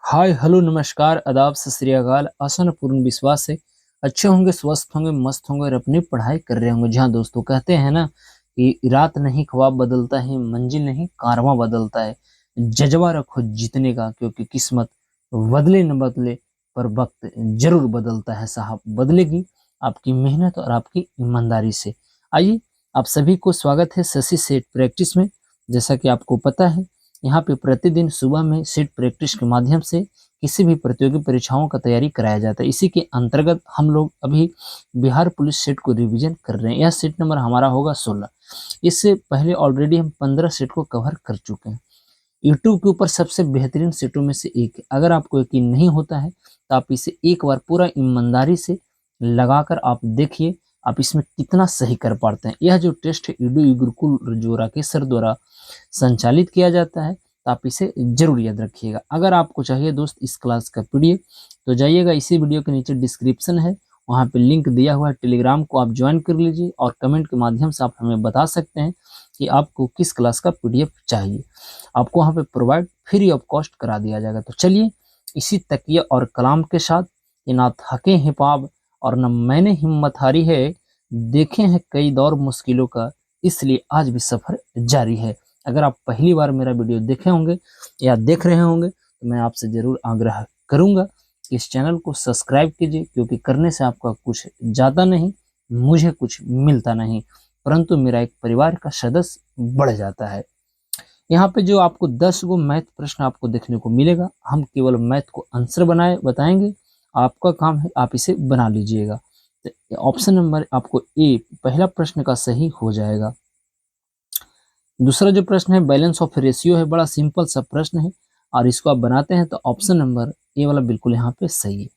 Hi hello नमस्कार आदाब सत श्री अकाल। आशा न पूर्ण विश्वास है अच्छे होंगे, स्वस्थ होंगे, मस्त होंगे और अपनी पढ़ाई कर रहे होंगे। जहाँ दोस्तों कहते हैं ना कि रात नहीं ख्वाब बदलता है, मंजिल नहीं कारवां बदलता है। जज्बा रखो जीतने का, क्योंकि किस्मत बदले न बदले पर वक्त जरूर बदलता है साहब। बदलेगी आपकी मेहनत और आपकी ईमानदारी से। आइए, आप सभी को स्वागत है शशि सेठ प्रैक्टिस में। जैसा कि आपको पता है, यहाँ पे प्रतिदिन सुबह में सेट प्रैक्टिस के माध्यम से किसी भी प्रतियोगी परीक्षाओं का तैयारी कराया जाता है। इसी के अंतर्गत हम लोग अभी बिहार पुलिस सेट को रिवीजन कर रहे हैं। यह सेट नंबर हमारा होगा 16। इससे पहले ऑलरेडी हम 15 सेट को कवर कर चुके हैं। यूट्यूब के ऊपर सबसे बेहतरीन सेटों में से एक है। अगर आपको यकीन नहीं होता है तो आप इसे एक बार पूरा ईमानदारी से लगाकर आप देखिए, आप इसमें कितना सही कर पाते हैं। यह जो टेस्ट है ईडू गुरुकुल जो राकेश सर द्वारा संचालित किया जाता है, तो आप इसे जरूर याद रखिएगा। अगर आपको चाहिए दोस्त इस क्लास का पीडीएफ, तो जाइएगा, इसी वीडियो के नीचे डिस्क्रिप्शन है, वहाँ पे लिंक दिया हुआ है। टेलीग्राम को आप ज्वाइन कर लीजिए और कमेंट के माध्यम से आप हमें बता सकते हैं कि आपको किस क्लास का पीडीएफ चाहिए। आपको वहाँ पे प्रोवाइड फ्री ऑफ कॉस्ट करा दिया जाएगा। तो चलिए, इसी तकिया और कलाम के साथ, ये ना थके हैं पाब और न मैंने हिम्मत हारी है, देखे हैं कई दौर मुश्किलों का, इसलिए आज भी सफर जारी है। अगर आप पहली बार मेरा वीडियो देखे होंगे या देख रहे होंगे, तो मैं आपसे जरूर आग्रह करूंगा कि इस चैनल को सब्सक्राइब कीजिए, क्योंकि करने से आपका कुछ जाता नहीं, मुझे कुछ मिलता नहीं, परंतु मेरा एक परिवार का सदस्य बढ़ जाता है। यहाँ पे जो आपको 10 गो मैथ प्रश्न आपको देखने को मिलेगा, हम केवल मैथ को आंसर बताएंगे। आपका काम है आप इसे बना लीजिएगा। तो ऑप्शन नंबर आपको ए पहला प्रश्न का सही हो जाएगा। दूसरा जो प्रश्न है बैलेंस ऑफ रेशियो है, बड़ा सिंपल सा प्रश्न है और इसको आप बनाते हैं तो ऑप्शन नंबर ए वाला बिल्कुल यहाँ पे सही है।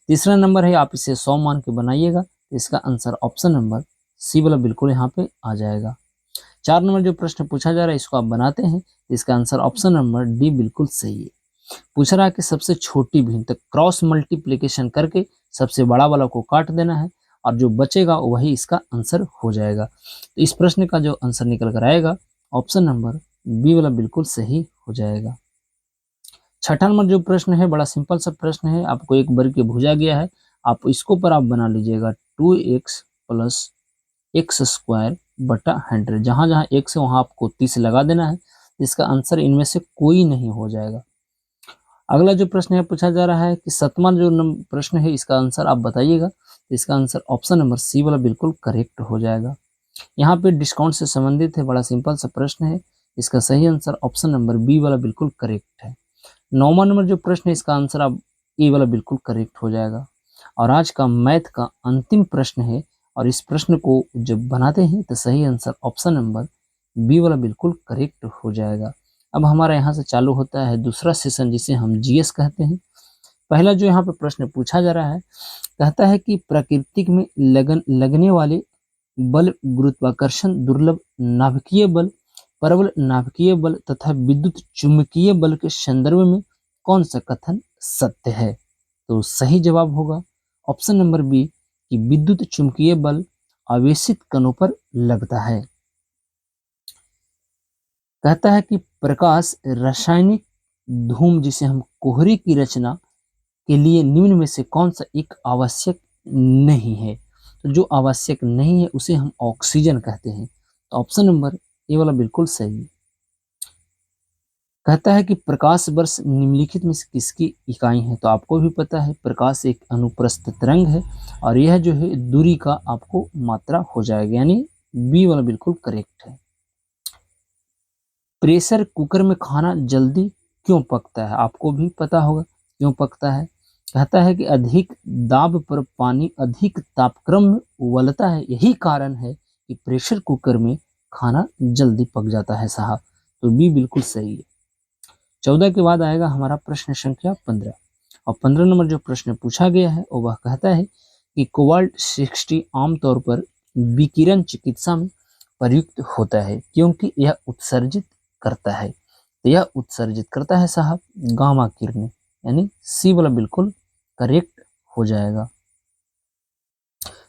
तीसरा नंबर है, आप इसे 100 मान के बनाइएगा, तो इसका आंसर ऑप्शन नंबर सी वाला बिल्कुल यहाँ पे आ जाएगा। 4 नंबर जो प्रश्न पूछा जा रहा है, इसको आप बनाते हैं तो इसका आंसर ऑप्शन नंबर डी बिल्कुल सही है। पूछ रहा है कि सबसे छोटी भिन्न, तो क्रॉस मल्टीप्लीकेशन करके सबसे बड़ा वाला को काट देना है और जो बचेगा वही इसका आंसर हो जाएगा। तो इस प्रश्न का जो आंसर निकल कर आएगा, ऑप्शन नंबर बी वाला बिल्कुल सही हो जाएगा। छठा नंबर जो प्रश्न है, बड़ा सिंपल सा प्रश्न है, आपको एक वर्ग के भुजा गया है, आप इसको पर आप बना लीजिएगा 2x प्लस एक्स स्क्वायर बटा 100। जहां जहां x है वहां आपको 30 लगा देना है। इसका आंसर इनमें से कोई नहीं हो जाएगा। अगला जो प्रश्न है पूछा जा रहा है कि 7वां जो प्रश्न है, इसका आंसर आप बताइएगा। तो इसका आंसर ऑप्शन नंबर सी वाला बिल्कुल करेक्ट हो जाएगा। यहाँ पे डिस्काउंट से संबंधित है, बड़ा सिंपल सा प्रश्न है, इसका सही आंसर ऑप्शन नंबर बी वाला बिल्कुल करेक्ट है। 9वां नंबर जो प्रश्न है, इसका आंसर आप ए वाला बिल्कुल करेक्ट हो जाएगा। और आज का मैथ का अंतिम प्रश्न है, और इस प्रश्न को जब बनाते हैं तो सही आंसर ऑप्शन नंबर बी वाला बिल्कुल करेक्ट हो जाएगा। अब हमारा यहाँ से चालू होता है दूसरा सेशन, जिसे हम जीएस कहते हैं। पहला जो यहाँ पे प्रश्न पूछा जा रहा है, कहता है कि प्रकृति में लगने वाले बल, गुरुत्वाकर्षण, दुर्लभ नाभिकीय बल, प्रबल नाभिकीय बल तथा विद्युत चुंबकीय बल के संदर्भ में कौन सा कथन सत्य है? तो सही जवाब होगा ऑप्शन नंबर बी कि विद्युत चुंबकीय बल आवेशित कणों पर लगता है। कहता है कि प्रकाश रासायनिक धूम, जिसे हम कोहरे की रचना के लिए निम्न में से कौन सा एक आवश्यक नहीं है? तो जो आवश्यक नहीं है उसे हम ऑक्सीजन कहते हैं। तो ऑप्शन नंबर ए वाला बिल्कुल सही है। कहता है कि प्रकाश वर्ष निम्नलिखित में से किसकी इकाई है? तो आपको भी पता है प्रकाश एक अनुप्रस्थ तरंग है, और यह जो है दूरी का आपको मात्रा हो जाएगा, यानी बी वाला बिल्कुल करेक्ट है। प्रेशर कुकर में खाना जल्दी क्यों पकता है? आपको भी पता होगा क्यों पकता है। कहता है कि अधिक दाब पर पानी अधिक तापक्रम में उबलता है, यही कारण है कि प्रेशर कुकर में खाना जल्दी पक जाता है साहब। तो बी बिल्कुल सही है। 14 के बाद आएगा हमारा प्रश्न संख्या 15, और 15 नंबर जो प्रश्न पूछा गया है वह कहता है कि कोबाल्ट 60 आमतौर पर विकिरण चिकित्सा में प्रयुक्त होता है, क्योंकि यह उत्सर्जित करता है। तो यह उत्सर्जित करता है साहब गामा किरणें, यानी सी वाला बिल्कुल करेक्ट हो जाएगा।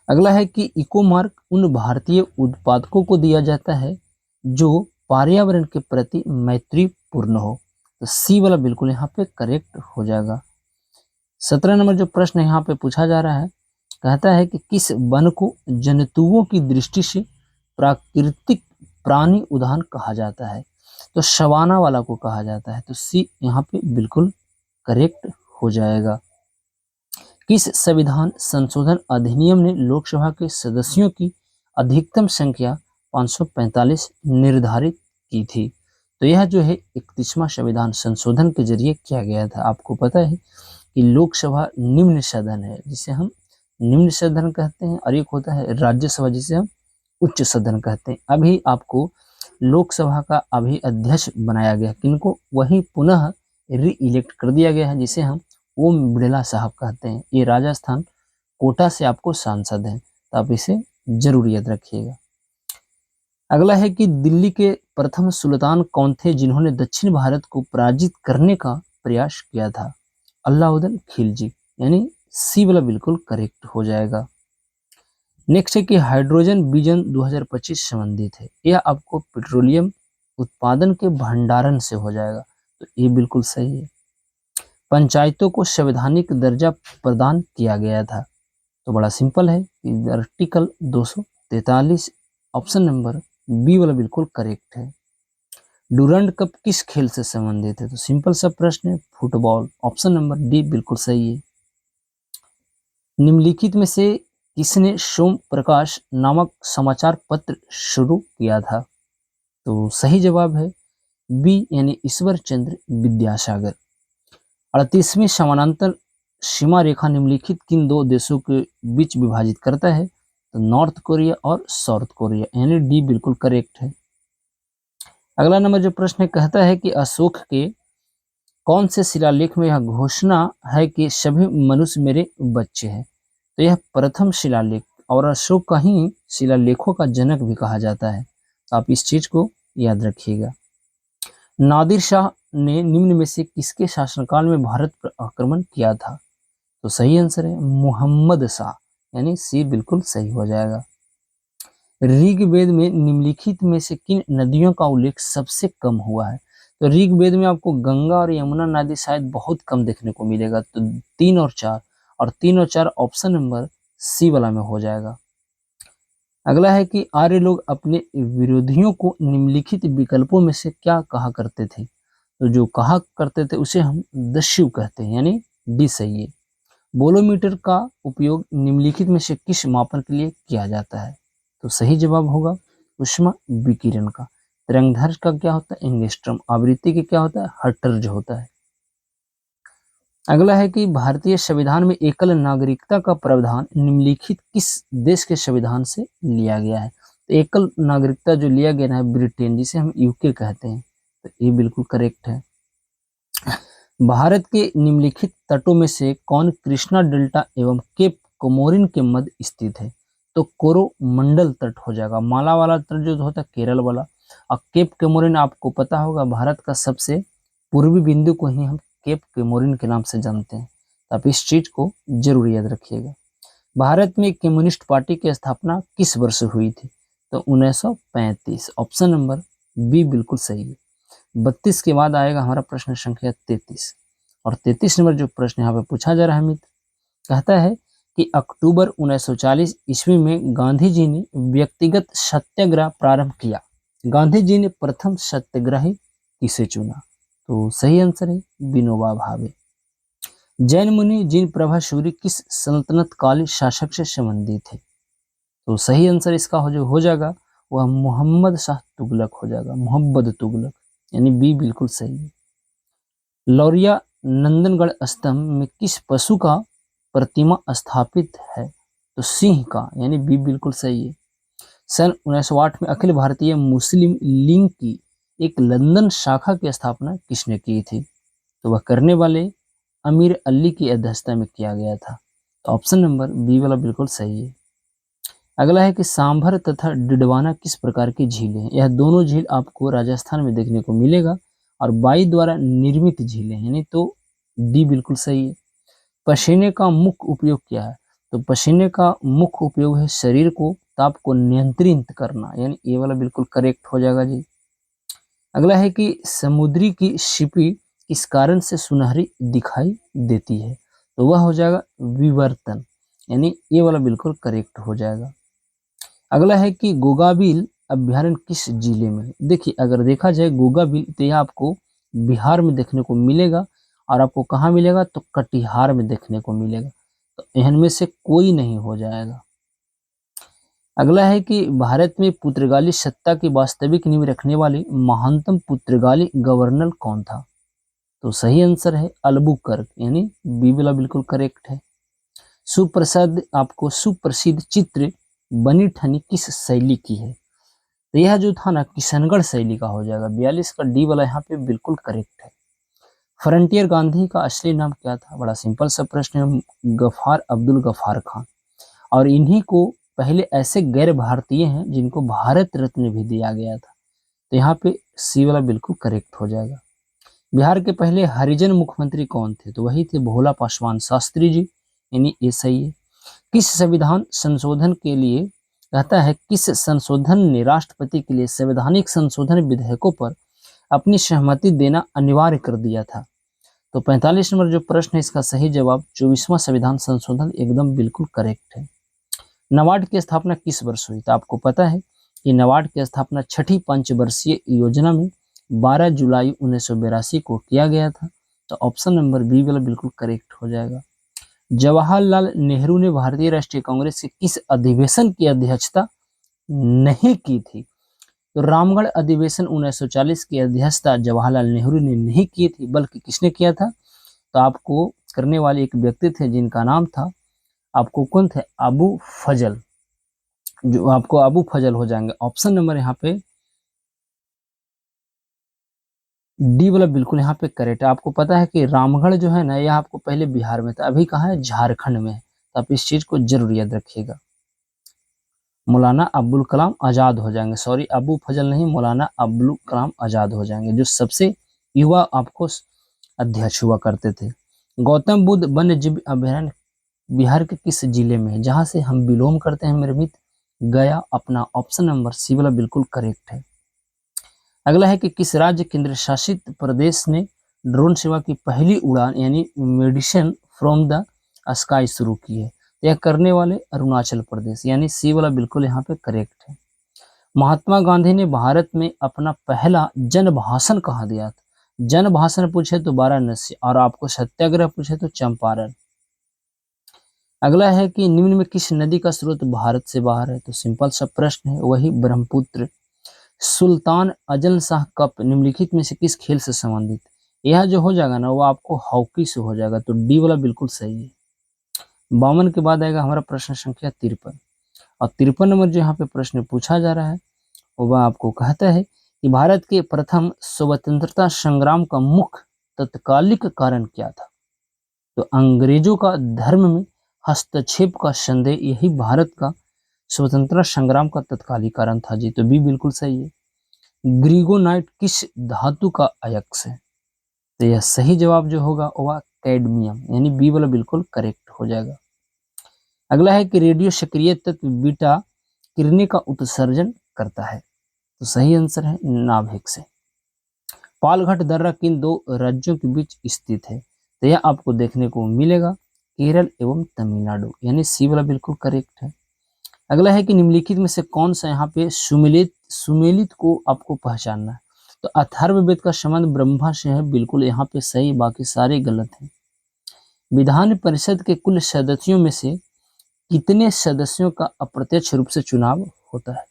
अगला है कि इको मार्क उन भारतीय उत्पादकों को दिया जाता है जो पर्यावरण के प्रति मैत्रीपूर्ण हो। तो सी वाला बिल्कुल यहाँ पे करेक्ट हो जाएगा। 17 नंबर जो प्रश्न यहाँ पे पूछा जा रहा है, कहता है कि किस वन को जंतुओं की दृष्टि से प्राकृतिक प्राणी उद्यान कहा जाता है? तो सवाना वाला को कहा जाता है। तो सी यहाँ पे बिल्कुल करेक्ट हो जाएगा। किस संविधान संशोधन अधिनियम ने लोकसभा के सदस्यों की अधिकतम संख्या 545 निर्धारित की थी? तो यह जो है 31वां संविधान संशोधन के जरिए किया गया था। आपको पता है कि लोकसभा निम्न सदन है, जिसे हम निम्न सदन कहते हैं, और एक होता है राज्यसभा, जिसे हम उच्च सदन कहते हैं। अभी आपको लोकसभा का अभी अध्यक्ष बनाया गया, किनको? वही पुनः री इलेक्ट कर दिया गया है, जिसे हम ओम बिड़ला साहब कहते हैं। ये राजस्थान कोटा से आपको सांसद हैं, तो आप इसे जरूर याद रखिएगा। अगला है कि दिल्ली के प्रथम सुल्तान कौन थे जिन्होंने दक्षिण भारत को पराजित करने का प्रयास किया था? अलाउद्दीन खिलजी, यानी सी वाला बिल्कुल करेक्ट हो जाएगा। नेक्स्ट है कि हाइड्रोजन विजन 2025 संबंधित है। यह आपको पेट्रोलियम उत्पादन के भंडारण से हो जाएगा, तो ये बिल्कुल सही है। पंचायतों को संवैधानिक दर्जा प्रदान किया गया था? तो बड़ा सिंपल है कि आर्टिकल 243, ऑप्शन नंबर बी वाला बिल्कुल करेक्ट है। डूरंड कप किस खेल से संबंधित है? तो सिंपल सा प्रश्न है, फुटबॉल। ऑप्शन नंबर डी बिल्कुल सही है। निम्नलिखित में से किसने सोम प्रकाश नामक समाचार पत्र शुरू किया था? तो सही जवाब है बी, यानी ईश्वर चंद्र विद्यासागर। 38वीं समानांतर सीमा रेखा निम्नलिखित किन दो देशों के बीच विभाजित करता है? तो नॉर्थ कोरिया और साउथ कोरिया, यानी डी बिल्कुल करेक्ट है। अगला नंबर जो प्रश्न कहता है कि अशोक के कौन से शिलालेख में यह घोषणा है कि सभी मनुष्य मेरे बच्चे हैं? तो यह प्रथम शिलालेख, और अशोक का ही शिलालेखों का जनक भी कहा जाता है, तो आप इस चीज को याद रखिएगा। नादिर शाह ने निम्न में से किसके शासनकाल में भारत पर आक्रमण किया था? तो सही आंसर है मोहम्मद शाह, यानी सी बिल्कुल सही हो जाएगा। ऋग्वेद में निम्नलिखित में से किन नदियों का उल्लेख सबसे कम हुआ है? तो ऋग्वेद में आपको गंगा और यमुना नदी शायद बहुत कम देखने को मिलेगा, तो 3 और 4, और 3 और 4 ऑप्शन नंबर सी वाला में हो जाएगा। अगला है कि आर्य लोग अपने विरोधियों को निम्नलिखित विकल्पों में से क्या कहा करते थे? तो जो कहा करते थे उसे हम दस्यु कहते हैं, यानी डी सही है। बोलोमीटर का उपयोग निम्नलिखित में से किस मापन के लिए किया जाता है? तो सही जवाब होगा ऊष्मा विकिरण का। तरंगदैर्घ्य का क्या होता है? एंगस्ट्रॉम। आवृत्ति के क्या होता है? हर्ट्ज होता है। अगला है कि भारतीय संविधान में एकल नागरिकता का प्रावधान निम्नलिखित किस देश के संविधान से लिया गया है? तो एकल नागरिकता जो लिया गया है ब्रिटेन, जिसे हम यूके कहते हैं, तो ये बिल्कुल करेक्ट है। भारत के निम्नलिखित तटों में से कौन कृष्णा डेल्टा एवं केप कोमोरिन के मध्य स्थित है? तो कोरोमंडल तट हो जाएगा। माला वाला तट जो होता है केरल वाला, और केप कोमोरिन आपको पता होगा भारत का सबसे पूर्वी बिंदु को ही हम केप कोमोरिन के नाम से जानते हैं, तो आप इस चीज को जरूर याद रखिएगा। भारत में कम्युनिस्ट पार्टी की स्थापना किस वर्ष हुई थी? तो 1935, ऑप्शन नंबर बी बिल्कुल सही है। 32 के बाद आएगा हमारा प्रश्न संख्या 33, और 33 नंबर जो प्रश्न यहाँ पे पूछा जा रहा है मित्र, कहता है कि अक्टूबर 1940 ईस्वी में गांधी जी ने व्यक्तिगत सत्याग्रह प्रारंभ किया। गांधी जी ने प्रथम सत्याग्रही किसे चुना? तो सही आंसर है विनोबा भावे। जैन मुनि जिन प्रभासूरी किस सल्तनत कालीन शासक से संबंधित थे? तो सही आंसर इसका हो जाएगा वह मोहम्मद शाह तुगलक हो जाएगा, मोहम्मद तुगलक, यानी बी बिल्कुल सही है। लौरिया नंदनगढ़ स्तंभ में किस पशु का प्रतिमा स्थापित है? तो सिंह का, यानी बी बिल्कुल सही है। सन 1908 में अखिल भारतीय मुस्लिम लीग की एक लंदन शाखा की स्थापना किसने की थी? तो वह करने वाले अमीर अली की अध्यक्षता में किया गया था, तो ऑप्शन नंबर बी वाला बिल्कुल सही है। अगला है कि सांभर तथा डिडवाना किस प्रकार की झीलें हैं? यह दोनों झील आपको राजस्थान में देखने को मिलेगा और बाई द्वारा निर्मित झीलें हैं, तो डी बिल्कुल सही है। पसीने का मुख्य उपयोग क्या है? तो पसीने का मुख्य उपयोग है शरीर को ताप को नियंत्रित करना, यानी ये वाला बिल्कुल करेक्ट हो जाएगा जी। अगला है कि समुद्री की छिपी किस कारण से सुनहरी दिखाई देती है? तो वह हो जाएगा विवर्तन, यानी ये वाला बिल्कुल करेक्ट हो जाएगा। अगला है कि गोगाबिल अभ्यारण्य किस जिले में है? देखिए, अगर देखा जाए गोगाबिल तो यह आपको बिहार में देखने को मिलेगा, और आपको कहाँ मिलेगा? तो कटिहार में देखने को मिलेगा। तो इनमें से कोई नहीं हो जाएगा। अगला है कि भारत में पुर्तगाली सत्ता की वास्तविक नींव रखने वाले महानतम पुर्तगाली गवर्नर कौन था? तो सही आंसर है अल्बुकर्क, यानी बी वाला बिल्कुल करेक्ट है। सुप्रसिद्ध चित्र बनी ठनी किस शैली की है? तो यह जो था ना, किशनगढ़ शैली का हो जाएगा। 42 का डी वाला यहाँ पे बिल्कुल करेक्ट है। फ्रंटियर गांधी का असली नाम क्या था? बड़ा सिंपल सा प्रश्न है, गफार अब्दुल गफार खान। और इन्हीं को पहले ऐसे गैर भारतीय हैं जिनको भारत रत्न भी दिया गया था। तो यहाँ पे सी वाला बिल्कुल करेक्ट हो जाएगा। बिहार के पहले हरिजन मुख्यमंत्री कौन थे? तो वही थे भोला पासवान शास्त्री जी, यानी ये सही है। किस संविधान संशोधन के लिए कहता है, किस संशोधन ने राष्ट्रपति के लिए संवैधानिक संशोधन विधेयकों पर अपनी सहमति देना अनिवार्य कर दिया था? तो 45 नंबर जो प्रश्न है, इसका सही जवाब 24वां संविधान संशोधन एकदम बिल्कुल करेक्ट है। नाबार्ड की स्थापना किस वर्ष हुई? तो आपको पता है कि नाबार्ड की स्थापना छठी पंचवर्षीय योजना में 12 जुलाई 1982 को किया गया था। तो ऑप्शन नंबर बी वाला बिल्कुल करेक्ट हो जाएगा। जवाहरलाल नेहरू ने भारतीय राष्ट्रीय कांग्रेस के किस अधिवेशन की अध्यक्षता नहीं की थी? तो रामगढ़ अधिवेशन 1940 की अध्यक्षता जवाहरलाल नेहरू ने नहीं की थी, बल्कि किसने किया था? तो आपको करने वाले एक व्यक्ति थे जिनका नाम था, आपको कौन थे? अबू फजल, जो आपको अबू फजल हो जाएंगे। ऑप्शन नंबर यहाँ पे डी वाला बिल्कुल यहाँ पे करेक्ट है। आपको पता है कि रामगढ़ जो है ना, यह आपको पहले बिहार में था, अभी कहाँ है? झारखंड में है। तो आप इस चीज को जरूर याद रखिएगा। मौलाना अब्दुल कलाम आजाद हो जाएंगे, सॉरी अबू फजल नहीं, मौलाना अब्दुल कलाम आजाद हो जाएंगे, जो सबसे युवा आपको अध्यक्ष हुआ करते थे। गौतम बुद्ध वन्य जीव अभयारण्य बिहार के किस जिले में है, जहां से हम बिलोंग करते हैं मेरे मित्र? गया अपना। ऑप्शन नंबर सी वाला बिल्कुल करेक्ट है। अगला है कि किस राज्य केंद्र शासित प्रदेश ने ड्रोन सेवा की पहली उड़ान यानी मेडिसिन फ्रॉम द स्काई शुरू की है? यह करने वाले अरुणाचल प्रदेश, यानी सी वाला बिल्कुल यहाँ पे करेक्ट है। महात्मा गांधी ने भारत में अपना पहला जन भाषण कहाँ दिया था? जन भाषण पूछे तो वाराणसी, और आपको सत्याग्रह पूछे तो चंपारण। अगला है कि निम्न में किस नदी का स्रोत भारत से बाहर है? तो सिंपल सा प्रश्न है, वही ब्रह्मपुत्र। सुल्तान अजल शाह कप निम्नलिखित में से किस खेल से संबंधित? यह जो हो जाएगा ना, वो आपको हॉकी से हो जाएगा। तो डी वाला बिल्कुल सही है। 52 के बाद आएगा हमारा प्रश्न संख्या 53, और 53 नंबर जो यहाँ पे प्रश्न पूछा जा रहा है, वह आपको कहता है कि भारत के प्रथम स्वतंत्रता संग्राम का मुख्य तत्कालिक कारण क्या था? तो अंग्रेजों का धर्म में हस्तक्षेप का संदेह यही भारत का स्वतंत्रता संग्राम का तत्कालिक कारण था जी। तो बी बिल्कुल सही है। ग्रीगोनाइट किस धातु का अयस्क है? तो यह सही जवाब जो होगा वह कैडमियम, यानी बी वाला बिल्कुल करेक्ट हो जाएगा। अगला है कि रेडियो सक्रिय तत्व बीटा किरणें का उत्सर्जन करता है? तो सही आंसर है नाभिक से। पालघाट दर्रा किन दो राज्यों के बीच स्थित है? तो यह आपको देखने को मिलेगा केरल एवं तमिलनाडु, यानी सी वाला बिल्कुल करेक्ट है। अगला है कि निम्नलिखित में से कौन सा यहाँ पे सुमेलित को आपको पहचानना है? तो अथर्ववेद का संबंध ब्रह्मा से है, बिल्कुल यहाँ पे सही, बाकी सारे गलत हैं। विधान परिषद के कुल सदस्यों में से कितने सदस्यों का अप्रत्यक्ष रूप से चुनाव होता है?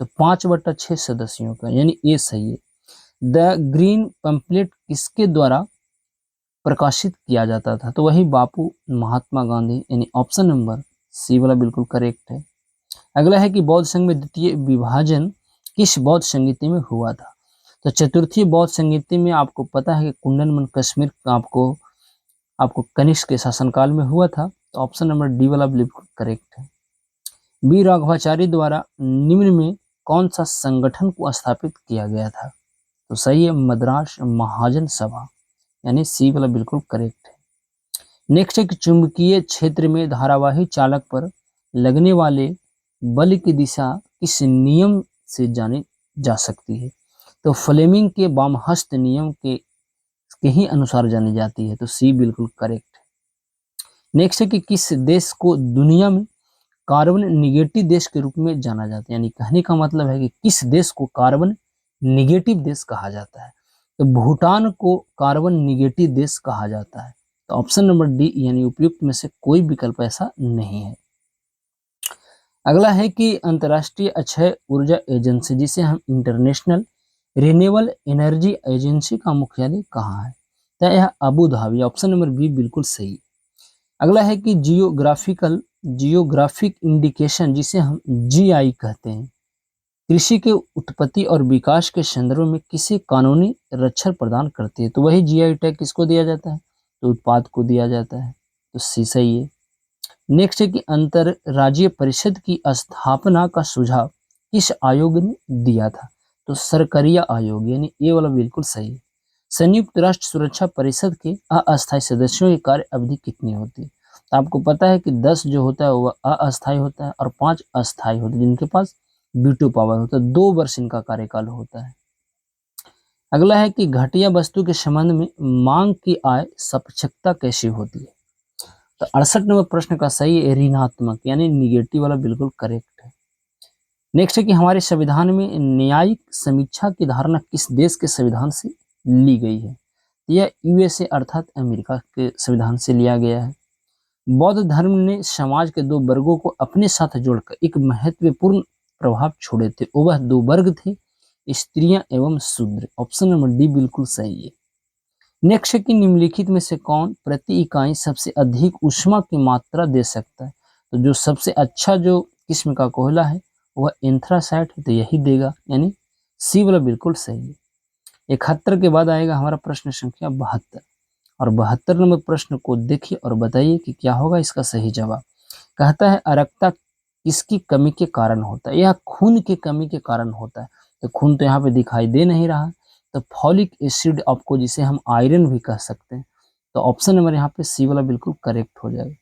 तो 5/6 सदस्यों का, यानी ये सही है। द ग्रीन पंपलेट किसके द्वारा प्रकाशित किया जाता था? तो वही बापू महात्मा गांधी, यानी ऑप्शन नंबर सी वाला बिल्कुल करेक्ट है। अगला है कि बौद्ध संघ में द्वितीय विभाजन किस बौद्ध संगीति में हुआ था? तो चतुर्थी बौद्ध संगीति में आपको पता है कि कुंडनमन कश्मीर आपको कनिष्क के शासनकाल में हुआ था। तो ऑप्शन नंबर डी वाला बिल्कुल करेक्ट है। बी राघवाचारी द्वारा निम्न में कौन सा संगठन को स्थापित किया गया था? तो सही है मद्रास महाजन सभा, यानी सी वाला बिल्कुल करेक्ट है। नेक्स्ट है कि चुंबकीय क्षेत्र में धारावाही चालक पर लगने वाले बल की दिशा किस नियम से जानी जा सकती है? तो फ्लेमिंग के वामहस्त नियम के के ही अनुसार जानी जाती है, तो सी बिल्कुल करेक्ट है। नेक्स्ट है कि किस देश को दुनिया में कार्बन निगेटिव देश के रूप में जाना जाता है, यानी कहने का मतलब है कि किस देश को कार्बन निगेटिव देश कहा जाता है, तो भूटान को कार्बन निगेटिव देश कहा जाता है। तो ऑप्शन नंबर डी यानी उपयुक्त में से कोई विकल्प ऐसा नहीं है। अगला है कि अंतर्राष्ट्रीय अक्षय ऊर्जा एजेंसी, जिसे हम इंटरनेशनल रिन्यूएबल एनर्जी एजेंसी का मुख्यालय कहाँ है, तो यह Abu Dhabi, option number B बिल्कुल सही। अगला है कि जियोग्राफिक इंडिकेशन, जिसे हम जीआई कहते हैं, कृषि के उत्पत्ति और विकास के संदर्भ में किसी कानूनी रक्षण प्रदान करती है, तो वही जीआई टैग किसको दिया जाता है, तो उत्पाद को दिया जाता है, तो सी सही है। नेक्स्ट है कि अंतरराज्यीय परिषद की स्थापना का सुझाव किस आयोग ने दिया था, तो सरकरिया आयोग, यानी ये वाला बिल्कुल सही है। संयुक्त राष्ट्र सुरक्षा परिषद के अस्थायी सदस्यों की कार्य अवधि कितनी होती है, तो आपको पता है कि 10 जो होता है वह अस्थायी होता है और 5 अस्थायी होते हैं, जिनके पास वीटो पावर होता है, 2 वर्ष इनका कार्यकाल होता है। अगला है कि घटिया वस्तु के संबंध में मांग की आय सापेक्षता कैसी होती है, तो 68 नंबर प्रश्न का सही है ऋणात्मक, यानी निगेटिव वाला बिल्कुल करेक्ट है। नेक्स्ट है कि हमारे संविधान में न्यायिक समीक्षा की धारणा किस देश के संविधान से ली गई है, यह यूएसए अर्थात अमेरिका के संविधान से लिया गया है। बौद्ध धर्म ने समाज के 2 वर्गों को अपने साथ जोड़कर एक महत्वपूर्ण प्रभाव छोड़े थे, वह 2 वर्ग थे स्त्रियां एवं शूद्र, ऑप्शन नंबर डी बिल्कुल सही है। नेक्स्ट है कि निम्नलिखित में से कौन प्रति इकाई सबसे अधिक ऊष्मा की मात्रा दे सकता है, तो जो सबसे अच्छा जो किस्म का कोयला है वह एंथ्रासाइट है, तो यही देगा, यानी सी वाला बिल्कुल सही है। 71 के बाद आएगा हमारा प्रश्न संख्या 72, और 72 नंबर प्रश्न को देखिए और बताइए कि क्या होगा इसका सही जवाब। कहता है अरक्ता किसकी कमी के कारण होता है, यह खून की कमी के कारण होता है, तो खून तो यहाँ पे दिखाई दे नहीं रहा, तो फॉलिक एसिड आपको, जिसे हम आयरन भी कह सकते हैं, तो ऑप्शन नंबर यहाँ पे सी वाला बिल्कुल करेक्ट हो जाएगा।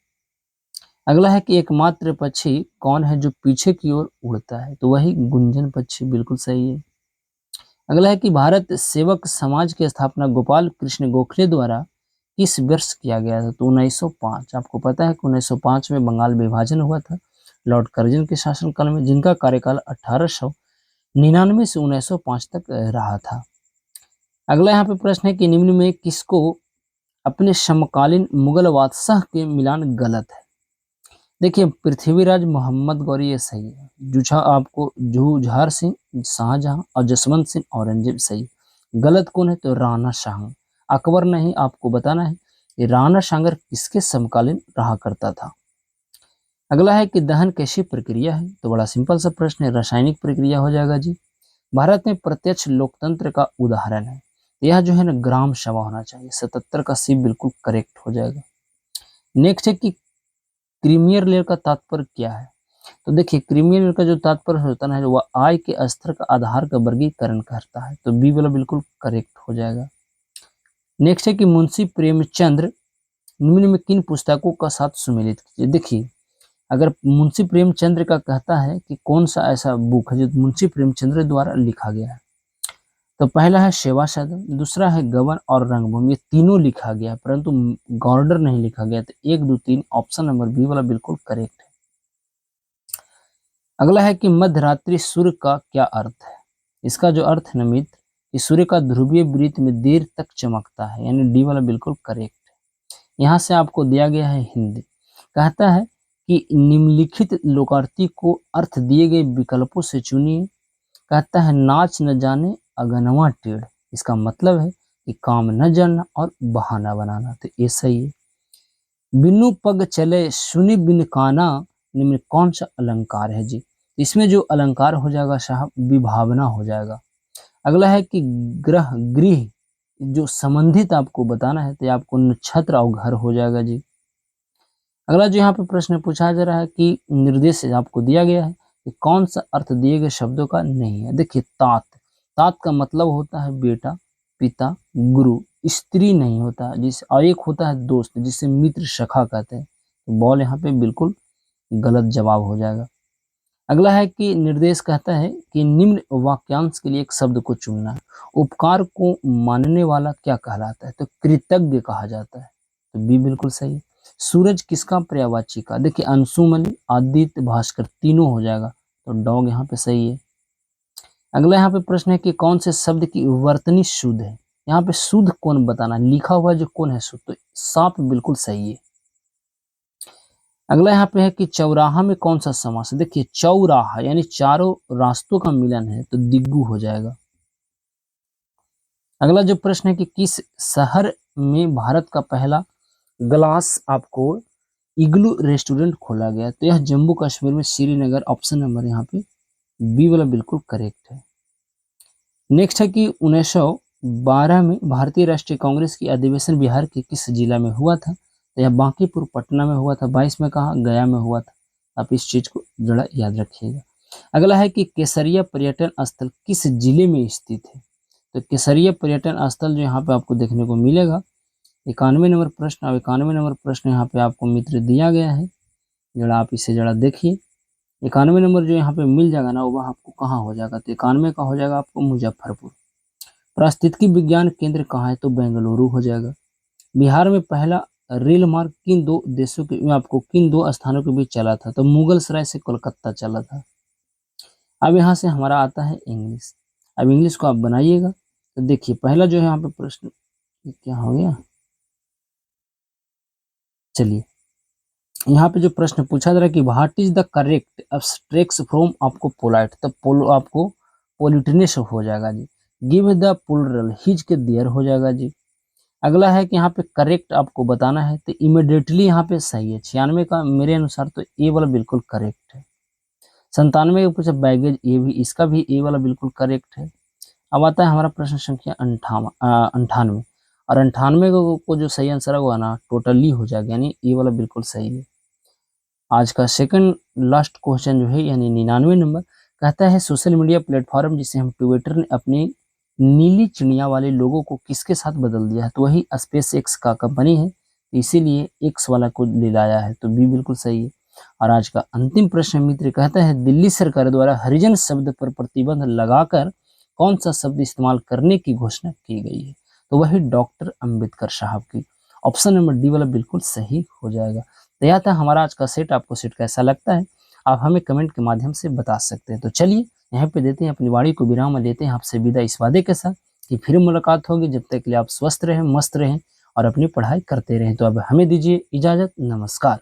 अगला है कि एकमात्र पक्षी कौन है जो पीछे की ओर उड़ता है, तो वही गुंजन पक्षी, बिल्कुल सही है। अगला है कि भारत सेवक समाज की स्थापना गोपाल कृष्ण गोखले द्वारा किस वर्ष किया गया था, तो 1905। आपको पता है कि 1905 में बंगाल विभाजन हुआ था लॉर्ड कर्जन के शासनकाल में, जिनका कार्यकाल 1899 से 1905 तक रहा था। अगला यहाँ पे प्रश्न है कि निम्न में किसको अपने समकालीन मुगल बादशाह के मिलान गलत है, देखिए पृथ्वीराज मोहम्मद गौरी ये सही है, जुझार सिंह शाहजहां और जसवंत सिंह औरंगजेब सही। गलत कौन है, तो राणा सांग, अकबर नहीं, आपको बताना है कि राणा सांगर किसके समकालीन रहा करता था। अगला है कि दहन कैसी प्रक्रिया है, तो बड़ा सिंपल सा प्रश्न है, रासायनिक प्रक्रिया हो जाएगा जी। भारत में प्रत्यक्ष लोकतंत्र का उदाहरण है, यह जो है ना ग्राम सभा होना चाहिए, 77 का सी बिल्कुल करेक्ट हो जाएगा। नेक्स्ट है कि क्रीमियर लेयर का तात्पर्य क्या है, तो देखिए क्रीमियर लेयर का जो तात्पर्य होता है वह आय के स्तर का आधार का वर्गीकरण करता है, तो बी वाला बिल्कुल करेक्ट हो जाएगा। नेक्स्ट है कि मुंशी प्रेमचंद्र निम्न में किन पुस्तकों का साथ सुमेलित कीजिए, देखिए अगर मुंशी प्रेमचंद्र का कहता है कि कौन सा ऐसा बुक है जो मुंशी प्रेमचंद्र द्वारा लिखा गया है, तो पहला है सेवा सदन, दूसरा है गबन और रंगभूमि, ये तीनों लिखा गया है परंतु गॉर्डर नहीं लिखा गया, तो 1, 2, 3 ऑप्शन नंबर बी वाला बिल्कुल करेक्ट है। अगला है कि मध्यरात्रि सूर्य का क्या अर्थ है, इसका जो अर्थ है नमित कि सूर्य का ध्रुवीय वृत्त में देर तक चमकता है, यानी डी वाला बिल्कुल करेक्ट है। यहाँ से आपको दिया गया है हिंदी, कहता है कि निम्नलिखित लोकार्थी को अर्थ दिए गए विकल्पों से चुनिए। कहता है नाच न जाने अगनवा टेढ़, इसका मतलब है कि काम न जानना और बहाना बनाना, तो ये सही है। बिनु पग चले सुनि बिन काना, निम्न कौन सा अलंकार है जी, इसमें जो अलंकार हो जाएगा साहब विभावना हो जाएगा। अगला है कि गृह जो संबंधित आपको बताना है, तो आपको नक्षत्र और घर हो जाएगा जी। अगला जो यहाँ पे प्रश्न पूछा जा रहा है कि निर्देश आपको दिया गया है कि कौन सा अर्थ दिए गए शब्दों का नहीं है, देखिए तात, तात का मतलब होता है बेटा, पिता, गुरु, स्त्री नहीं होता जिसे, और एक होता है दोस्त जिसे मित्र सखा कहते हैं, तो बॉल यहाँ पे बिल्कुल गलत जवाब हो जाएगा। अगला है कि निर्देश कहता है कि निम्न वाक्यांश के लिए एक शब्द को चुनना है। उपकार को मानने वाला क्या कहलाता है? तो कृतज्ञ कहा जाता है। तो बी बिल्कुल सही है। सूरज किसका पर्यायवाची का? देखिए अंशुमली, आदित्य, भास्कर तीनों हो जाएगा। तो डॉग यहाँ पे सही है। अगला यहाँ पे प्रश्न है कि कौन से शब्द की वर्तनी शुद्ध है? यहाँ पे शुद्ध कौन बताना, लिखा हुआ जो कौन है शुद्ध? तो सांप बिल्कुल सही है। अगला यहाँ पे है कि चौराहा में कौन सा समास है? देखिए चौराहा यानी चारों रास्तों का मिलन है, तो दिग्गु हो जाएगा। अगला जो प्रश्न है कि किस शहर में भारत का पहला ग्लास आपको इग्लू रेस्टोरेंट खोला गया? तो यह जम्मू कश्मीर में श्रीनगर, ऑप्शन नंबर यहाँ पे बी वाला बिल्कुल करेक्ट है। नेक्स्ट है कि 1912 में भारतीय राष्ट्रीय कांग्रेस की अधिवेशन बिहार के किस जिला में हुआ था? तो यह बांकीपुर पटना में हुआ था। 22 में कहा गया में हुआ था। आप इस चीज को जरा याद रखिएगा। अगला है कि केसरिया पर्यटन स्थल किस जिले में स्थित है? तो केसरिया पर्यटन स्थल जो यहाँ पे आपको देखने को मिलेगा 91 नंबर प्रश्न। और 91 नंबर प्रश्न यहाँ पे आपको मित्र दिया गया है, जरा आप इसे जरा देखिए। 91 नंबर जो यहाँ पे मिल जाएगा ना वह आपको कहाँ हो जाएगा? तो 91 का हो जाएगा आपको मुजफ्फरपुर। पारिस्थितिकी विज्ञान केंद्र कहाँ है? तो बेंगलुरु हो जाएगा। बिहार में पहला रेल मार्ग किन दो देशों के आपको किन दो स्थानों के बीच चला था? तो मुगल सराय से कोलकाता चला था। अब यहाँ से हमारा आता है इंग्लिश। अब इंग्लिश को आप बनाइएगा। तो देखिए पहला जो है यहाँ पे प्रश्न, क्या हो गया, चलिए यहाँ पे जो प्रश्न पूछा जा रहा है कि what is the correct abstracts from आपको पोलाइट, तो पोलो आपको पोलिटनेस हो जाएगा जी। गिव द प्लूरल, हिज के देयर हो जाएगा जी। अगला है कि यहाँ पे करेक्ट आपको बताना है, तो इमिडिएटली यहाँ पे सही है। 96 का मेरे अनुसार तो ए वाला बिल्कुल करेक्ट है। 97 का पूछा बैगेज, ये भी, इसका भी ए वाला बिल्कुल करेक्ट है। अब आता है हमारा प्रश्न संख्या 98 और 98 को जो सही आंसर होगा ना टोटली हो जाएगा, यानी ये वाला बिल्कुल सही है। आज का सेकंड लास्ट क्वेश्चन जो है यानी 99 नंबर कहता है सोशल मीडिया प्लेटफॉर्म जिसे हम ट्विटर ने अपनी नीली चिड़िया वाले लोगों को किसके साथ बदल दिया है? तो वही स्पेस एक्स का कंपनी है, इसीलिए एक्स वाला को ले लाया है। तो बी बिल्कुल सही है। और आज का अंतिम प्रश्न मित्र कहता है दिल्ली सरकार द्वारा हरिजन शब्द पर प्रतिबंध लगाकर कौन सा शब्द इस्तेमाल करने की घोषणा की गई है? तो वही डॉक्टर अंबेडकर साहब की। ऑप्शन नंबर डी वाला बिल्कुल सही हो जाएगा। तो यह था हमारा आज का सेट। आपको सेट कैसा लगता है आप हमें कमेंट के माध्यम से बता सकते हैं। तो चलिए यहाँ पे देते हैं अपनी वाणी को विराम और लेते हैं आपसे विदा इस वादे के साथ कि फिर मुलाकात होगी। जब तक के लिए आप स्वस्थ रहें, मस्त रहें और अपनी पढ़ाई करते रहें। तो अब हमें दीजिए इजाजत। नमस्कार।